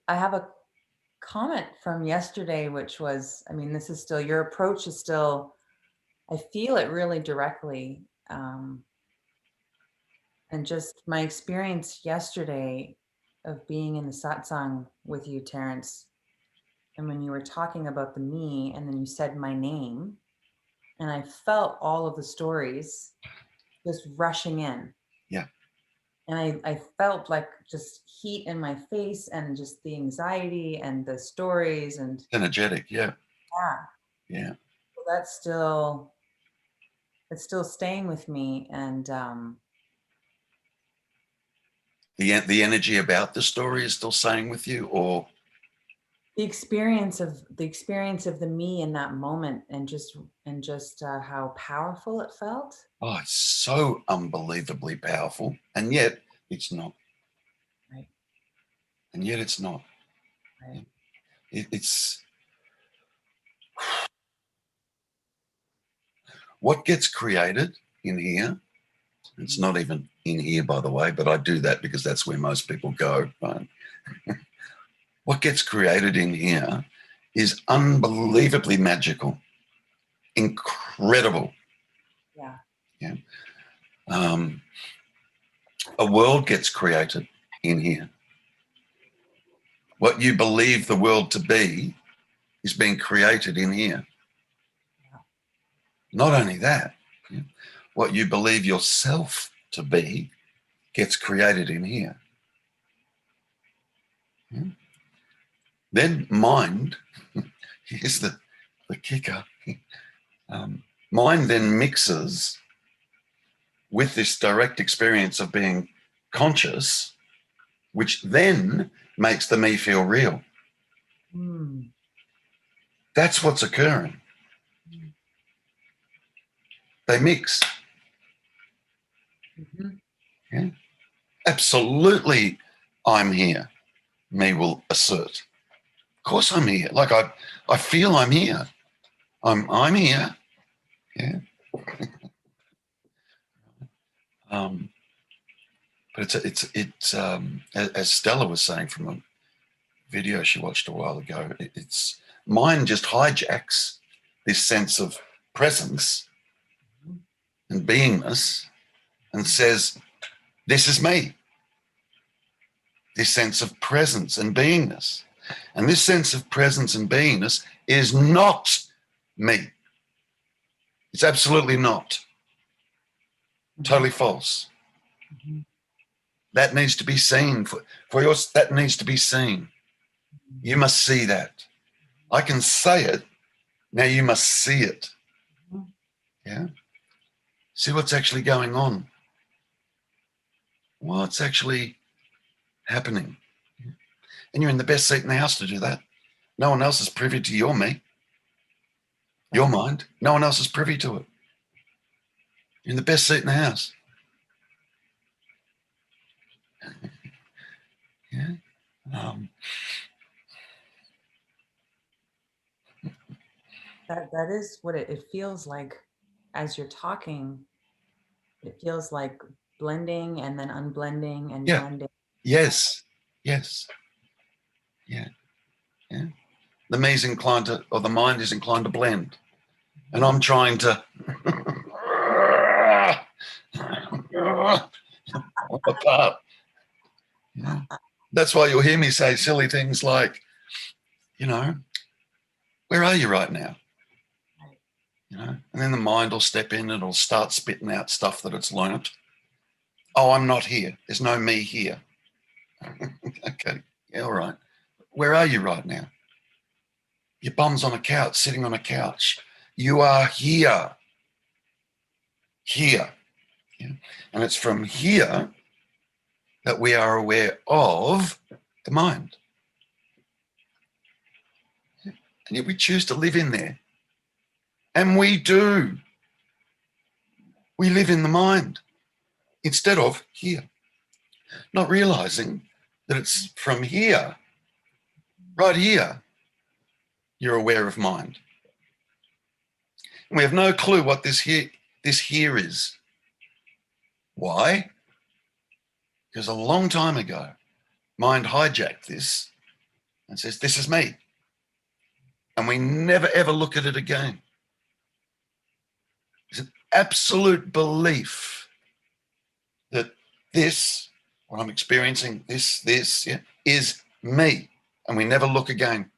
I have a comment from yesterday, which was, I mean, this is still, your approach is still, I feel it really directly. And just my experience yesterday of being in the satsang with you, Terrence, and when you were talking about the me, and then you said my name, and I felt all of the stories just rushing in. Yeah. And I felt like just heat in my face and just the anxiety and the stories and Energetic, yeah. yeah. Yeah. So it's still staying with me. And The energy about the story is still staying with you, or the experience of the me in that moment, and just how powerful it felt. oh, it's so unbelievably powerful, and yet it's not. Right. And yet it's not. Right. It's what gets created in here. It's not even in here, by the way, but I do that because that's where most people go, right? What gets created in here is unbelievably magical, incredible. Yeah. Yeah. A world gets created in here. What you believe the world to be is being created in here. Yeah. Not only that, what you believe yourself to be gets created in here. Then mind, here's the kicker, mind then mixes with this direct experience of being conscious, which then makes the me feel real. Mm. That's what's occurring. They mix. Mm-hmm. Yeah? Absolutely, I'm here, me will assert. Of course I'm here. Like I feel I'm here. I'm here. Yeah. But it's as Stella was saying from a video she watched a while ago, it's mind just hijacks this sense of presence and beingness and says, this is me. This sense of presence and beingness. And this sense of presence and beingness is not me. It's absolutely not. Mm-hmm. Totally false. Mm-hmm. That needs to be seen for yours. That needs to be seen. You must see that. I can say it. Now you must see it. Mm-hmm. Yeah. See what's actually going on. What's actually happening. And you're in the best seat in the house to do that. No one else is privy to your me, your mind. No one else is privy to it. You're in the best seat in the house. Yeah. That is what it feels like as you're talking. It feels like blending and then unblending and Yeah. blending. Yes. Yes. Yeah. Yeah. The me's inclined to, or the mind is inclined to blend. And I'm trying to apart. Yeah. That's why you'll hear me say silly things like, where are you right now? And then the mind will step in and it'll start spitting out stuff that it's learnt. Oh, I'm not here. There's no me here. Okay. Yeah, all right. Where are you right now? Your bum's on a couch, sitting on a couch. You are here. Here. Yeah. And it's from here that we are aware of the mind. And yet we choose to live in there. And we do. We live in the mind instead of here. Not realizing that it's from here, right here, you're aware of mind. And we have no clue what this here is. Why? Because a long time ago, mind hijacked this and says, this is me. And we never, ever look at it again. It's an absolute belief that this, what I'm experiencing, this yeah, is me. And we never look again.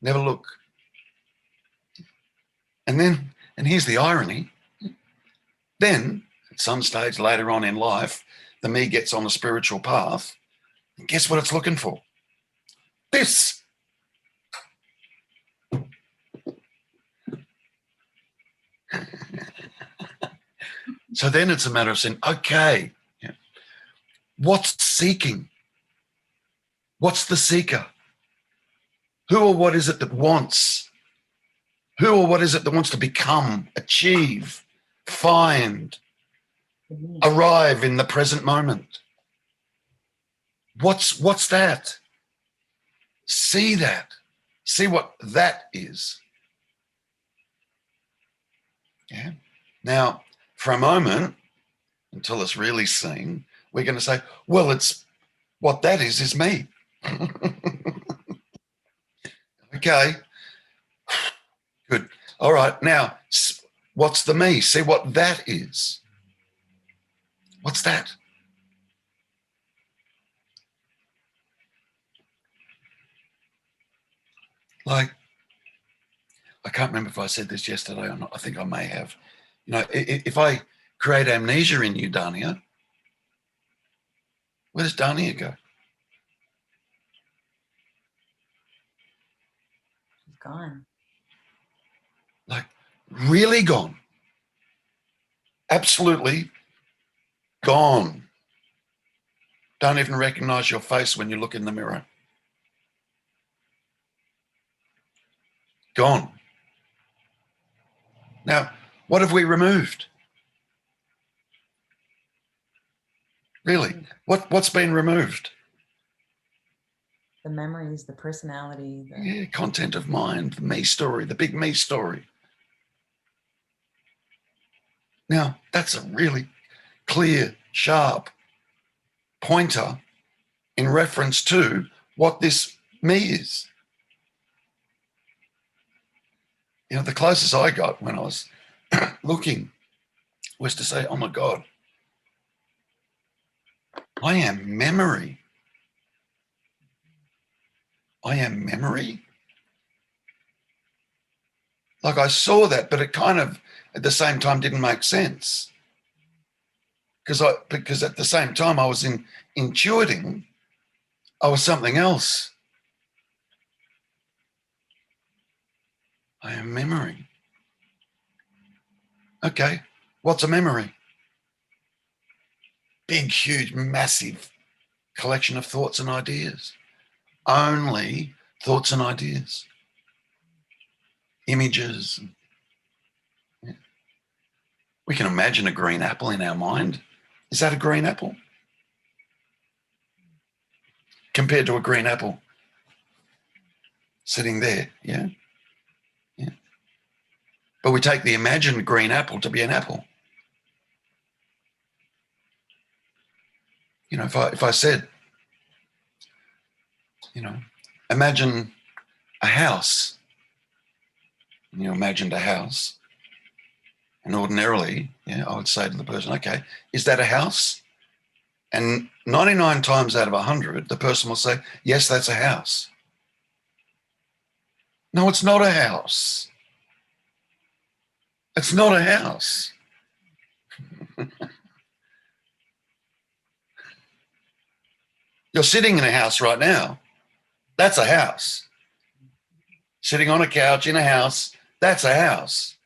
Never look. And here's the irony. Then, at some stage later on in life, the me gets on a spiritual path. And guess what it's looking for? This. So then it's a matter of saying, okay, yeah, what's seeking? What's the seeker? Who or what is it that wants? Who or what is it that wants to become, achieve, find, arrive in the present moment? What's that? See that. See what that is. Yeah. Now, for a moment, until it's really seen, we're going to say, well, it's what that is me. Okay. Good. All right. Now, what's the me? See what that is. What's that? Like, I can't remember if I said this yesterday or not. I think I may have. You know, if I create amnesia in you, Dania, where does Dania go? She's gone. Like, really gone. Absolutely gone. Don't even recognize your face when you look in the mirror. Gone. Now, what have we removed? Really? What's been removed? The memories, the personality, Yeah, content of mind, the me story, the big me story. Now, that's a really clear, sharp pointer in reference to what this me is. You know, the closest I got when I was looking was to say, oh my God, I am memory. I am memory. Like I saw that, but it kind of at the same time didn't make sense. Because at the same time I was intuiting I was something else. I am memory. Okay, what's a memory? Big, huge, massive collection of thoughts and ideas. Only thoughts and ideas. Images. We can imagine a green apple in our mind. Is that a green apple? Compared to a green apple sitting there, yeah? Yeah. But we take the imagined green apple to be an apple. You know, if I said, you know, imagine a house, and you imagined a house, and ordinarily, yeah, I would say to the person, okay, is that a house? And 99 times out of 100, the person will say, yes, that's a house. No, it's not a house. It's not a house. You're sitting in a house right now. That's a house. Sitting on a couch in a house, that's a house.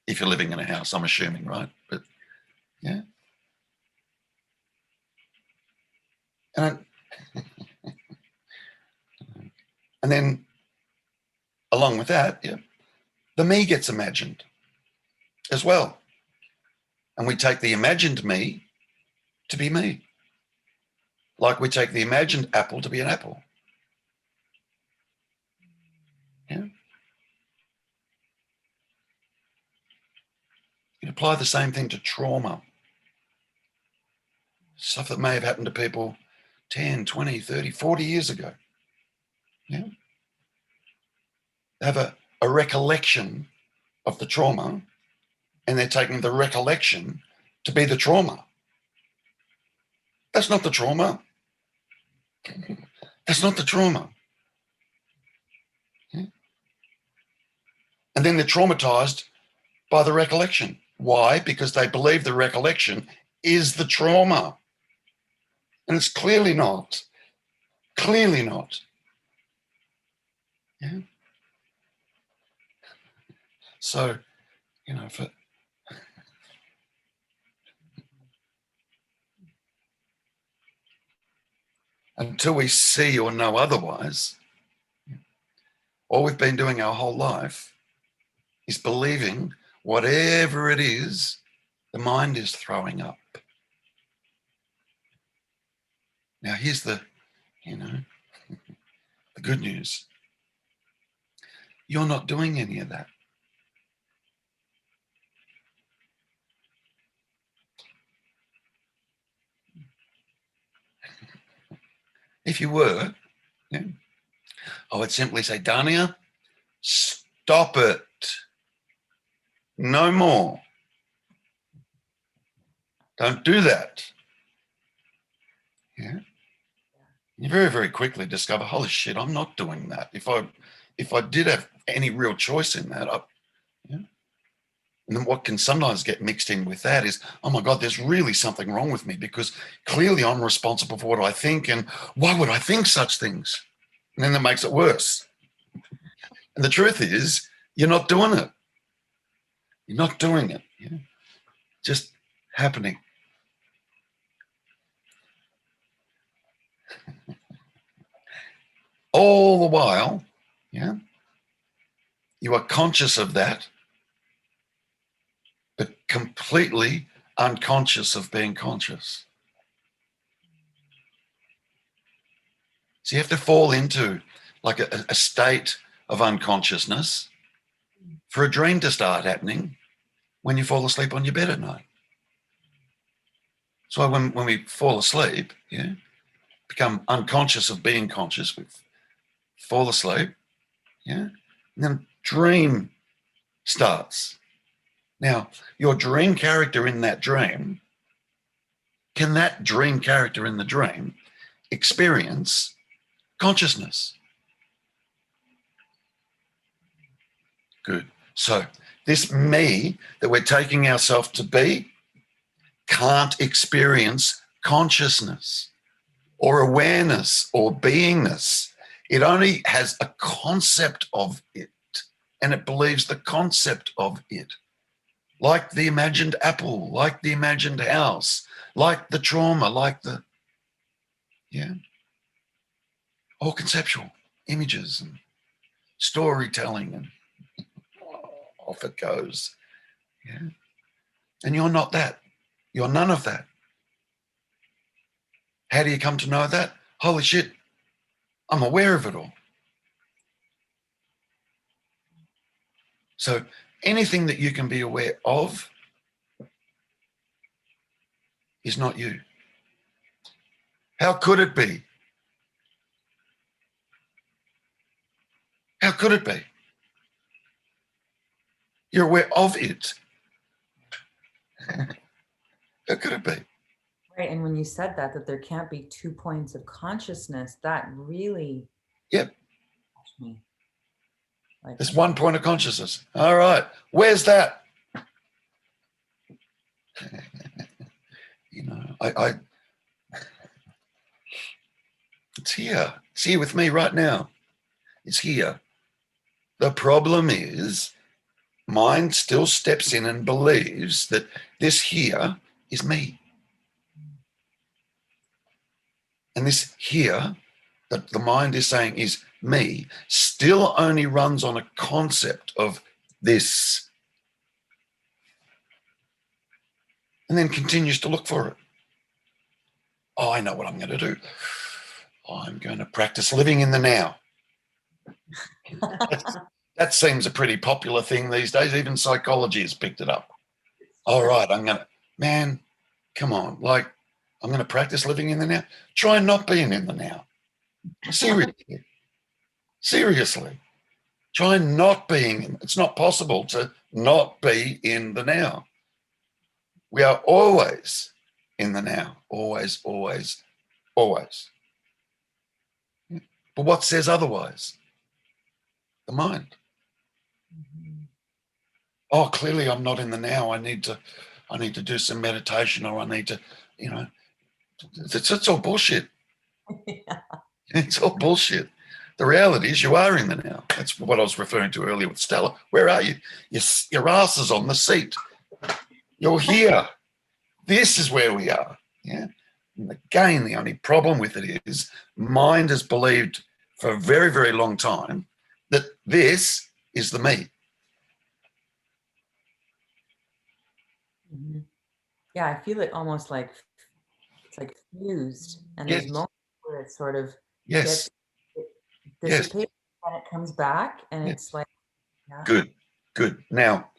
If you're living in a house, I'm assuming, right? But yeah. And, and then along with that, yeah, the me gets imagined as well. And we take the imagined me to be me. Like we take the imagined apple to be an apple. Yeah. You apply the same thing to trauma. stuff that may have happened to people 10, 20, 30, 40 years ago. Yeah. They have a recollection of the trauma, and they're taking the recollection to be the trauma. That's not the trauma. That's not the trauma. Yeah. And then they're traumatized by the recollection. Why? Because they believe the recollection is the trauma. And it's clearly not. Clearly not. Yeah. So, until we see or know otherwise, all we've been doing our whole life is believing whatever it is the mind is throwing up. Now, here's the good news. You're not doing any of that. If you were, I would simply say, Dania, stop it. No more. Don't do that. Yeah. You very, very quickly discover, holy shit, I'm not doing that. If I did have any real choice in that, and then what can sometimes get mixed in with that is, oh my God, there's really something wrong with me because clearly I'm responsible for what I think, and why would I think such things? And then that makes it worse. And the truth is, you're not doing it. You're not doing it. Yeah? Just happening. All the while, you are conscious of that, but completely unconscious of being conscious. So you have to fall into like a state of unconsciousness for a dream to start happening when you fall asleep on your bed at night. So when we fall asleep, become unconscious of being conscious, we fall asleep, and then dream starts. Now, your dream character in that dream, can that dream character in the dream experience consciousness? Good. So this me that we're taking ourselves to be can't experience consciousness or awareness or beingness. It only has a concept of it, and it believes the concept of it, like the imagined apple, like the imagined house, like the trauma, like the, all conceptual images and storytelling, and off it goes. Yeah. And you're not that. You're none of that. How do you come to know that? Holy shit, I'm aware of it all. So anything that you can be aware of is not you. How could it be? How could it be? You're aware of it. How could it be? Right. And when you said that there can't be 2 points of consciousness, that really touched me. Like, There's one point of consciousness. All right. Where's that? I it's here. It's here with me right now. It's here. The problem is mind still steps in and believes that this here is me. And this here that the mind is saying is me still only runs on a concept of this, and then continues to look for it. Oh, I know what I'm going to do. I'm going to practice living in the now. That seems a pretty popular thing these days. Even psychology has picked it up. All right, I'm going to, man, come on. Like, I'm going to practice living in the now. Try not being in the now. Seriously. Seriously. Try not being. It's not possible to not be in the now. We are always in the now. Always, always, always. But what says otherwise? The mind. Oh, clearly I'm not in the now. I need to do some meditation, or I need to, you know, it's all bullshit. Yeah. It's all bullshit. The reality is you are in the now. That's what I was referring to earlier with Stella. Where are you? Your ass is on the seat. You're here. This is where we are. Yeah. And again, the only problem with it is mind has believed for a very, very long time that this is the me. Mhm. Yeah, I feel it almost like it's like fused, and there's Yes, moments where it sort of gets yes, it yes. dissipates and it comes back, and Yeah. it's like, yeah. Good, good. Now,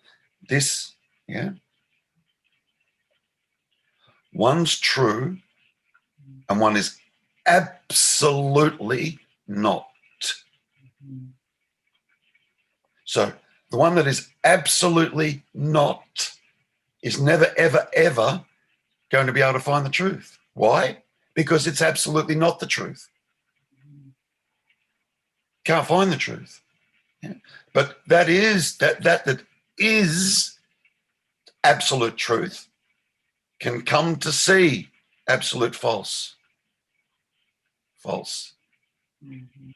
this, yeah, one's true and one is absolutely not. Mhm. So the one that is absolutely not is never, ever, ever going to be able to find the truth. Why? Because it's absolutely not the truth. Can't find the truth. Yeah. But that is that is absolute truth can come to see absolute false. False. Mhm.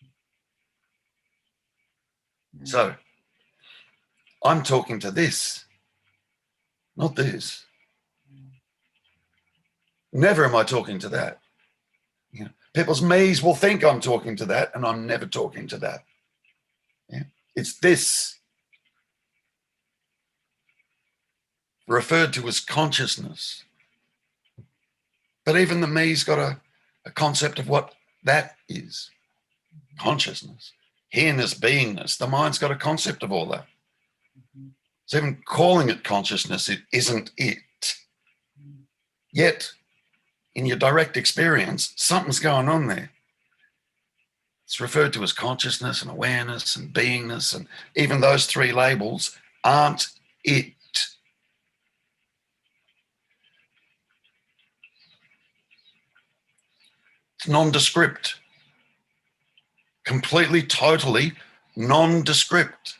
Yeah. So I'm talking to this, not this. Never am I talking to that. You know, people's me's will think I'm talking to that, and I'm never talking to that. Yeah. It's this, referred to as consciousness. But even the me's got a concept of what that is. Consciousness, here-ness, beingness. The mind's got a concept of all that. Mhm. So even calling it consciousness, it isn't it. Yet, in your direct experience, something's going on there. It's referred to as consciousness and awareness and beingness, and even those three labels aren't it. It's nondescript, completely, totally nondescript.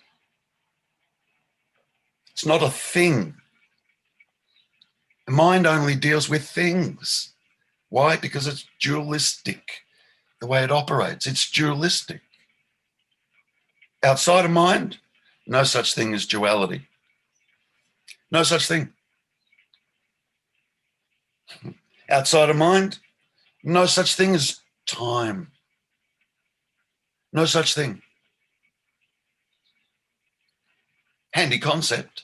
It's not a thing. The mind only deals with things. Why? Because it's dualistic. The way it operates, it's dualistic. Outside of mind, no such thing as duality. No such thing. Outside of mind, no such thing as time. No such thing. Handy concept,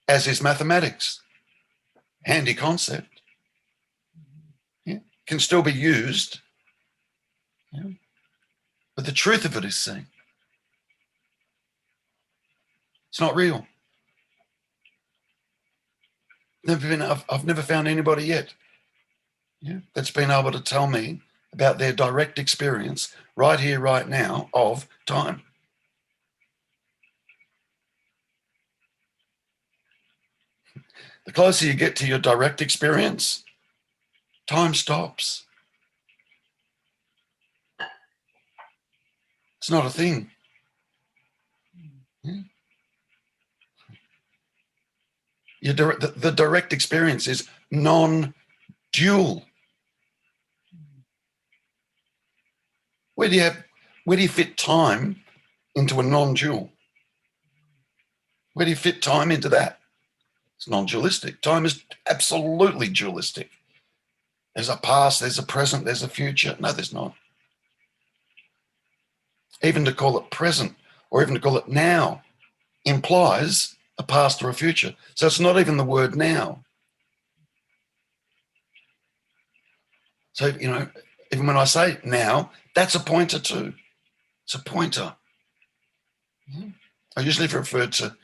as is mathematics. Handy concept. Yeah. Can still be used. Yeah. But the truth of it is seen. It's not real. I've never found anybody yet, yeah, that's been able to tell me about their direct experience right here, right now of time. The closer you get to your direct experience, time stops. It's not a thing. Yeah. The direct experience is non-dual. Where do you fit time into a non-dual? Where do you fit time into that? It's non-dualistic. Time is absolutely dualistic. There's a past, there's a present, there's a future. No, there's not. Even to call it present or even to call it now implies a past or a future. So it's not even the word now. So, even when I say now, that's a pointer too. It's a pointer. I usually refer to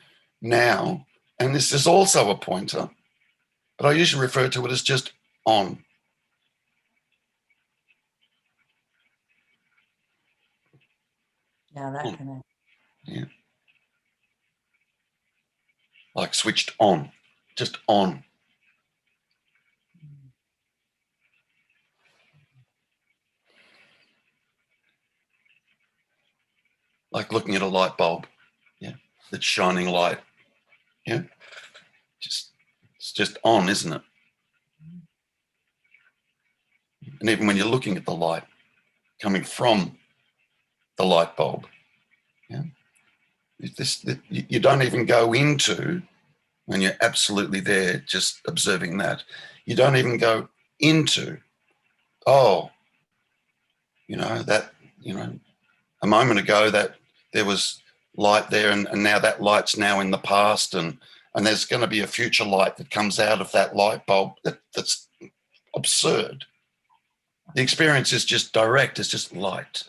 now, and this is also a pointer, but I usually refer to it as just on. Yeah, that On. kind of. Yeah. Like switched on, just on. Like looking at a light bulb, yeah, that's shining light. Yeah. It's just on, isn't it? And even when you're looking at the light coming from the light bulb, yeah, you don't even go into, when you're absolutely there, just observing that, you don't even go into, oh, that, a moment ago that there was light there, and now that light's now in the past, and there's going to be a future light that comes out of that light bulb. That's absurd. The experience is just direct. It's just light.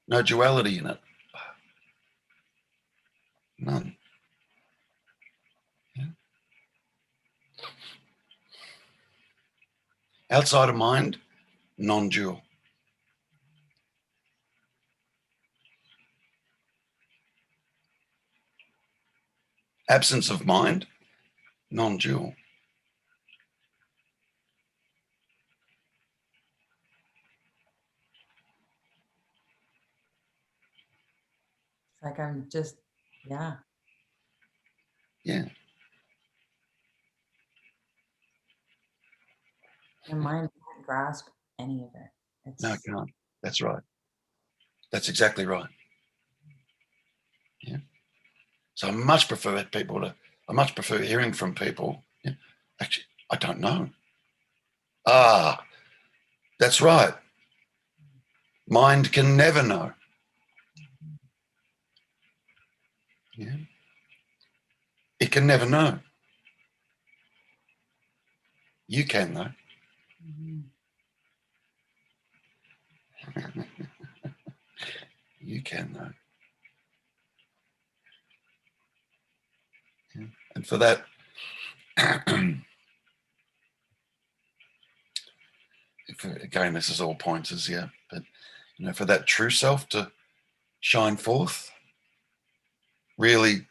No duality in it. None. Yeah. Outside of mind, non-dual. Absence of mind, non-dual. It's like I'm just, yeah. Yeah. My mind can't grasp any of it. No, it It's can't. That's right. That's exactly right. Yeah. So I much prefer hearing from people. Yeah. Actually, I don't know. Ah, that's right. Mind can never know. Yeah. It can never know. You can, though. Mhm. You can, though. Yeah. And for that, again, this is all pointers, yeah. But for that true self to shine forth, really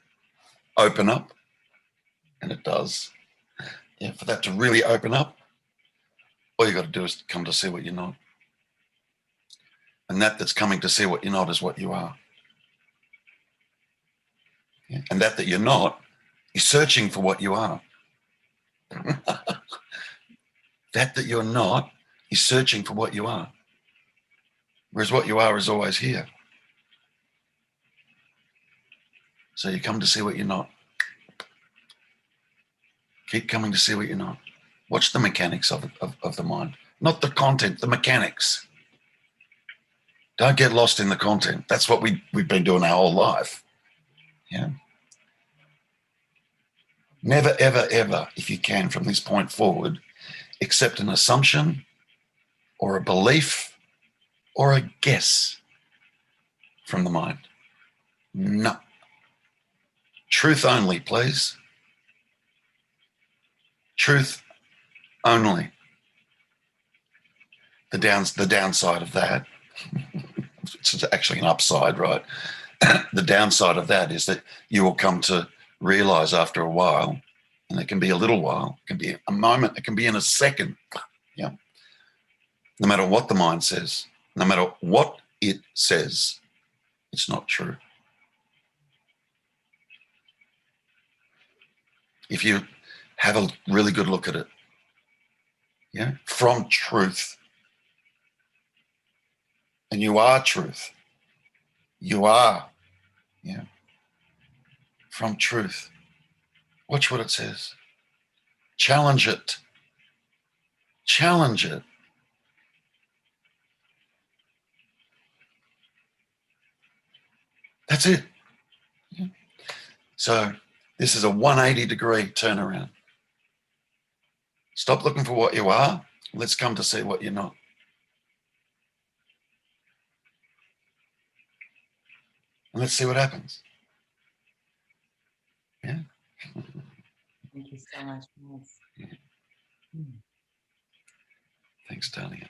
open up, and it does. Yeah, for that to really open up, all you got to do is come to see what you're not. And that's coming to see what you're not is what you are. Yeah? And that you're not is searching for what you are. that you're not is searching for what you are. Whereas what you are is always here. So you come to see what you're not. Keep coming to see what you're not. Watch the mechanics of the mind, not the content, the mechanics. Don't get lost in the content. That's what we've been doing our whole life. Yeah. Never, ever, ever, if you can, from this point forward, accept an assumption or a belief or a guess from the mind. No. Truth only, please. Truth only. The downside of that, it's actually an upside, right? The downside of that is that you will come to realize after a while, and it can be a little while, it can be a moment, it can be in a second. Yeah. No matter what the mind says, no matter what it says, it's not true. If you have a really good look at it, yeah, from truth, and you are truth, you are, yeah, from truth. Watch what it says. Challenge it. Challenge it. That's it. Yeah. So this is a 180-degree turnaround. Stop looking for what you are. Let's come to see what you're not. And let's see what happens. Yeah. thank Thank you so much. Yes. Yeah. Mm. Thanks, darling.